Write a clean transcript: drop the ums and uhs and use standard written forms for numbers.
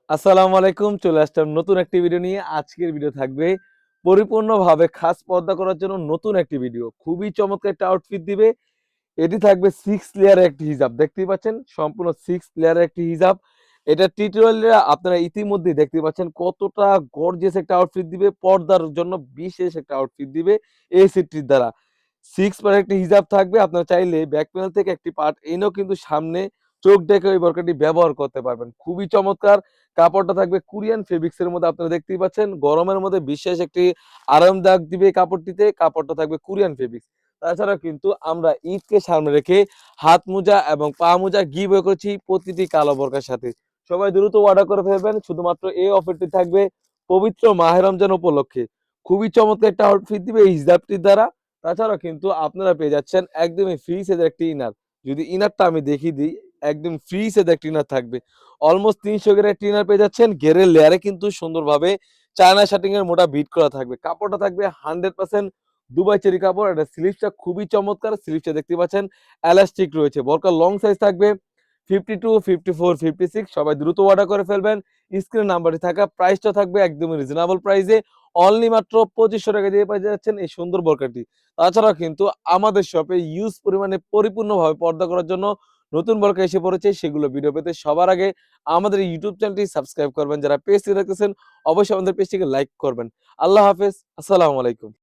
আসসালামু আলাইকুম। চলে আসলাম নতুন একটি ভিডিও নিয়ে। আজকের ভিডিও থাকবে পরিপূর্ণভাবে খাস পর্দা করার জন্য নতুন একটি ভিডিও। খুবই চমৎকার একটা আউটফিট দিবে। এটি থাকবে 6 লেয়ারের একটি হিজাব। দেখতেই পাচ্ছেন সম্পূর্ণ 6 লেয়ারের একটি হিজাব। এটা টিউটোরিয়ালে আপনারা ইতিমধ্যেই দেখতে পাচ্ছেন কতটা গর্জিয়াস একটা আউটফিট দিবে। পর্দার জন্য বিশেষ একটা আউটফিট দিবে এই সেটটির দ্বারা। 6 পার্টের একটি হিজাব থাকবে। আপনারা চাইলে ব্যাক প্যানেল থেকে একটি পার্ট এনেও কিন্তু সামনে চোখ ঢেকে ওই বোরকাটি ব্যবহার করতে পারবেন। খুবই চমৎকার! কাপড়টা থাকবে কোরিয়ান ফেব্রিক্স এর মধ্যে আপনারা দেখতেই পাচ্ছেন। গরমের মধ্যে বিশেষ একটি আরামদায়ক দিবে এই কাপড়টিতে। কাপড়টা থাকবে কোরিয়ান ফেব্রিক্স। তাছাড়া কিন্তু আমরা ঈদকে সামনে রেখে হাত মোজা এবং পা মোজা গিভওয়ে করেছি প্রতিটি কালো বোরকার সাথে। সবাই দ্রুত অর্ডার করে ফেলবেন। শুধুমাত্র এই অফারটি থাকবে পবিত্র মাহে রমজান উপলক্ষে। খুবই চমৎকার একটা আউটফিট দিবে এই হিজাবটির দ্বারা। তাছাড়াও কিন্তু আপনারা পেয়ে যাচ্ছেন একদমই ফ্রি সাইজের একটি ইনার। যদি ইনারটা আমি দেখিয়ে দিই, একদম ফ্রি সাইজের একটি ইনার থাকবে। অলমোস্ট ৩০০ গ্রেড একটি ইনার পেয়ে যাচ্ছেন। ঘেরের লেয়ারে কিন্তু সুন্দরভাবে চায়না শার্টিং এর মোটা বিট করা থাকবে। কাপড়টা থাকবে 100% দুবাই চেরি কাপড়। এটা স্লিভসটা খুবই চমৎকার। স্লিভসটা দেখতে পাচ্ছেন এলাস্টিক রয়েছে। বোরকার লং সাইজ থাকবে 52, 54, 56। সবাই দ্রুত অর্ডার করে ফেলবেন। স্ক্রিনে নাম্বারটি থাকা প্রাইসটা থাকবে একদমই রিজনেবল প্রাইসে। অনলি মাত্র ৳২৫০০ দিয়ে পেয়ে যাচ্ছেন এই সুন্দর বোরকাটি। তাছাড়াও কিন্তু আমাদের শপে হিউজ পরিমাণে পরিপূর্ণভাবে পর্দা করার জন্য নতুন বোরকা এসে পড়েছে। সেগুলো ভিডিও পেতে সবার আগে আমাদের ইউটিউব চ্যানেলটি সাবস্ক্রাইব করবেন। যারা পেজটি দেখতেছেন অবশ্যই আমাদের পেজটিকে লাইক করবেন। আল্লাহ হাফেজ। আসসালামু আলাইকুম।